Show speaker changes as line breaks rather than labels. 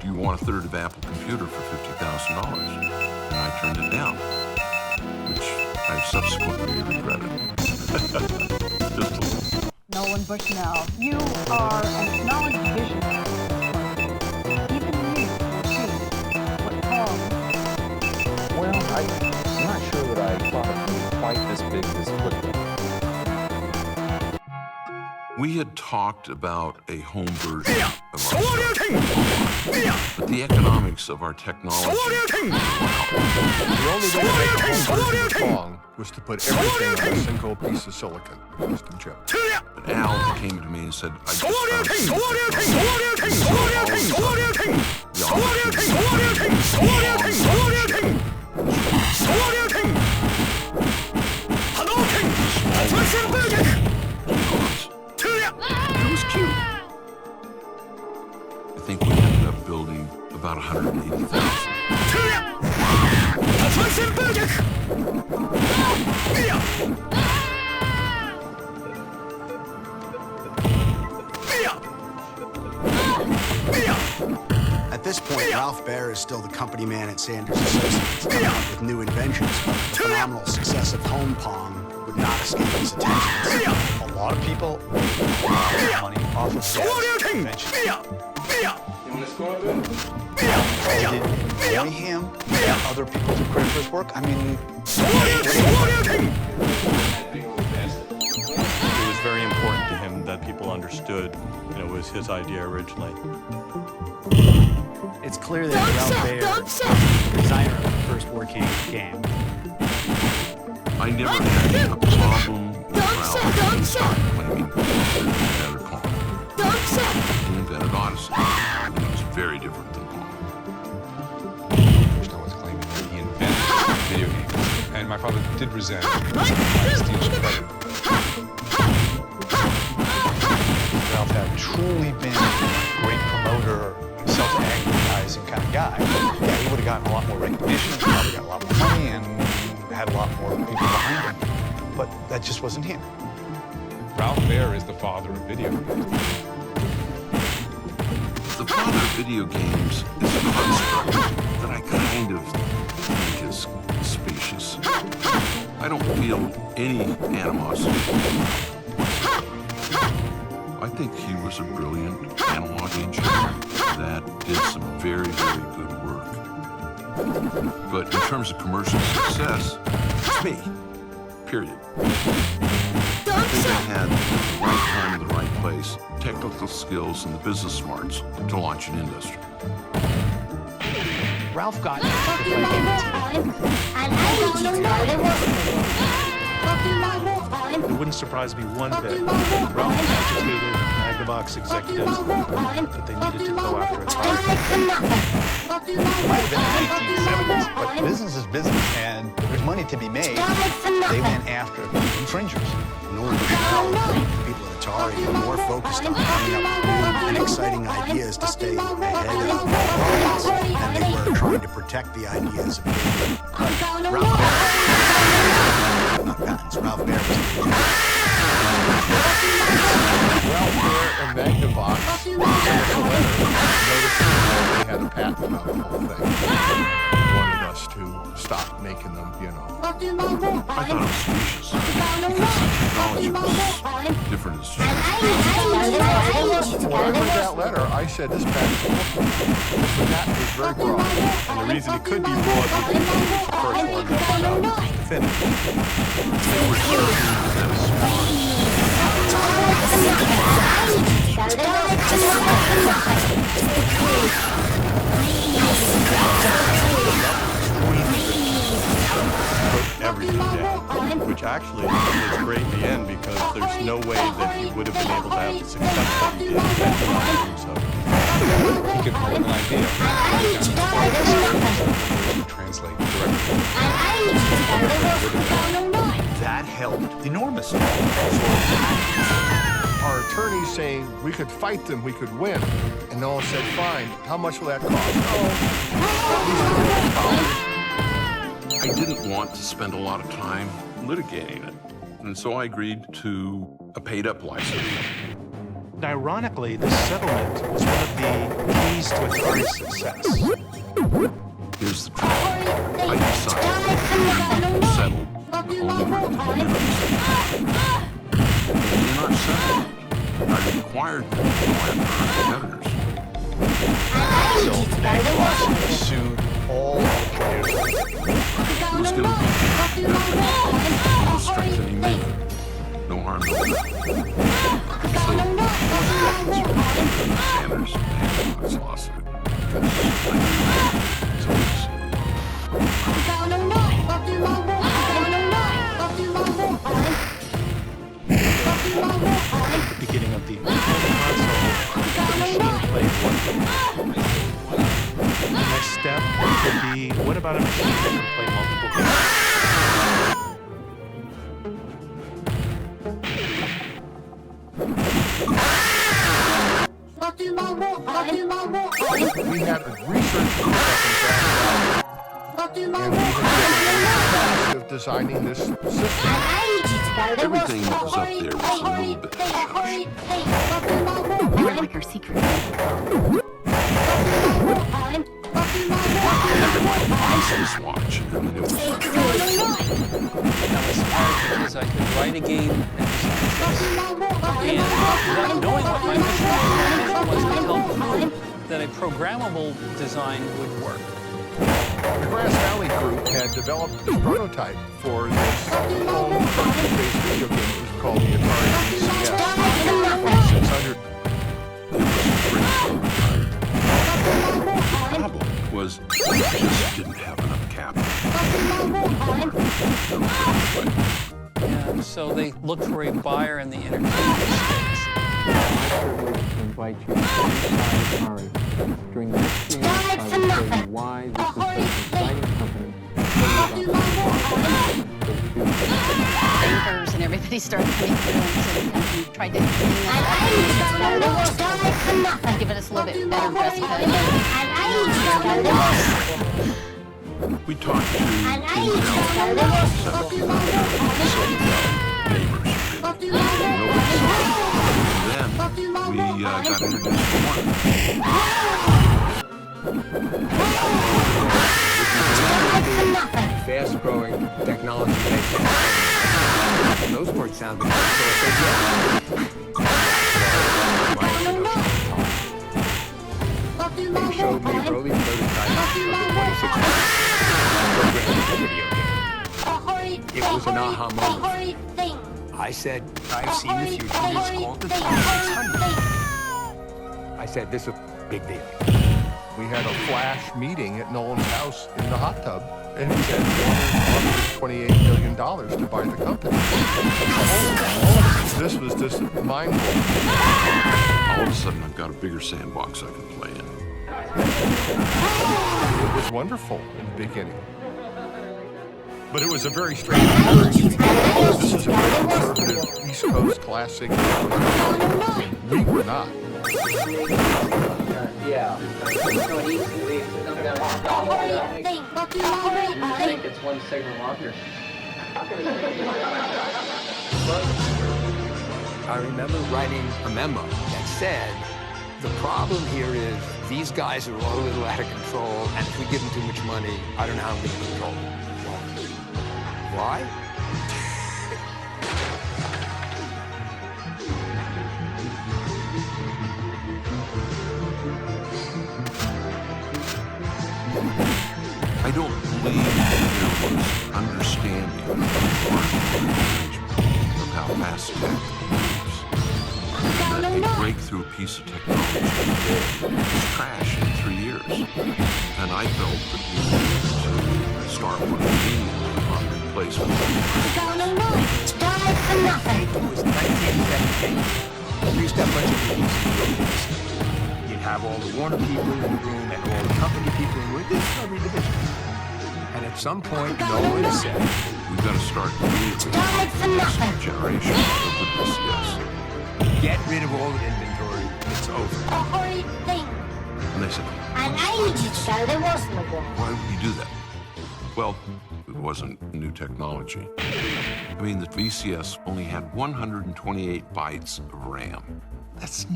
do you want a third of Apple computer for $50,000? And I turned it down, which I've subsequently regretted. Just a little.
Nolan Bushnell, you are an acknowledged visionary. Even you see what Paul...
Well, I'm not sure that I thought it would be quite this big this quickly.
We had talked about a home version of our but the economics of our technology.
The only way to make a home version of Pong was to put everything on a single piece of silicon, custom chip.
But Al came to me and said, I just found it was cute. I think we ended up building about 180,000.
At this point, Ralph Baer is still the company man at Sanders Associates, coming up with new inventions, but the phenomenal success of home Pong would not escape his attention.
A lot of people make money off of Dad's invention.
You want to score a bit?
Did only him, other people to credit for his work. I mean,
it was very important to him that people understood, it was his idea originally.
It's clear that Ralph Baer is the designer of the first working game.
I never had a problem with Ralph claiming he invented Pong. He invented Odyssey, and it was very different than Pong.
Bushnell was claiming that he invented video games, and my father did resent Steele's credit.
Ralph had truly been a great promoter, self-aggrandizing kind of guy. Yeah, he would have gotten a lot more recognition, probably got a lot more money, and had a lot more people behind him. But that just wasn't him.
Ralph Baer is the father of video games.
The father of video games is a construct that I kind of think is specious. I don't feel any animosity. I think he was a brilliant analog engineer that did some very, very good work. But in terms of commercial success, it's me, period. I think I had the right time in the right place, technical skills and the business smarts to launch an industry.
Ralph got
It wouldn't surprise me one bit that Ralph agitated Magnavox executives that they needed to go after its hard.
It might have been the 1970s, but business is business, and there's money to be made. They went after infringers.
Nolan Bushnell and the people at Atari were more focused on coming up with new and exciting ideas to stay ahead of the markets than they were trying to protect the ideas of gaming. Ralph Baer was
Ralph Baer and Magnavox sent us a letter noticing that they had a patent on the whole thing. Wanted us to stop making them,
I thought it was specious because the technology was different as
When I read that letter, I said, this patent is very broad.
And the reason it could be broad was because it was the first one that was out finished. Everything down, which actually was great in the end because there's no way that he would have been able to have the success that he did doing so.
He could hold an idea and translate directly.
That helped enormously.
our attorneys saying we could fight them, we could win. And Nolan said, fine, how much will that cost?
I didn't want to spend a lot of time litigating it. And so I agreed to a paid-up license.
And ironically, this settlement was one of the keys to Atari's success.
Here's the truth. I decided to settle only with the Linux. In our settlement, I required them to go after our competitors.
So bankruptcy sued all of the players.
It was going to be it was strengthening me. No harm, no foul. So, Sanders handled this lawsuit. So
At the beginning of the console, the machine played one game. The next step would be, what about a machine that can play multiple
We had research group up in Jackson, and we had given the task of designing this system.
everything that was up there was a little bit shush.
I went like our secret.
Everyone was watch. I mean, it was
I was smart because I could write a game and design this. And without knowing what my mission was to help prove that a programmable design would work.
The Grass Valley group had developed a prototype for this home cartridge-based video game. It was called the Atari VCS 2600.
The problem was we just didn't have enough capital.
And so they looked for a buyer in the entertainment space.
Invite you to inside Atari. During the next few minutes, I will tell you why this is such an exciting company.
Bankers and everybody started coming through and tried to give us a little bit better breast
We talked to Intel, neighbors, nobody saw it. And then we got introduced to one.
Fast-growing technology-based company. Those words sound good, so I said yes. They showed me early prototypes of the 2600 programmable video game. It was an aha moment. I said, I've seen the future. It's called the 2600. I said, this is a big deal.
We had a flash meeting at Nolan's house in the hot tub, and he said he wanted $28 million to buy the company. This was just mind-blowing.
All of a sudden, I've got a bigger sandbox I can play in.
It was wonderful in the beginning. But it was a very strange experience. This is a very conservative East Coast classic. We were not.
Yeah. I think it's one signal longer. I remember writing a memo that said, the problem here is these guys are all a little out of control, and if we give them too much money, I don't know how we can control them. Why?
I don't believe there was understanding of how fast tech moves. That a breakthrough piece of technology is trash in 3 years. And I felt that we needed to start one immediately on replacement.
It was 1917. We used to have a bunch of meetings in the office. You'd have all the Warner people in the room and all the company people in the room. This is every division. And at some point, Nolan said,
we've got to start immediately on this generation of the VCS.
Get rid of all the inventory. It's over.
And they said, why would you do that? Well, it wasn't new technology. I mean, the VCS only had 128 bytes of RAM.
That's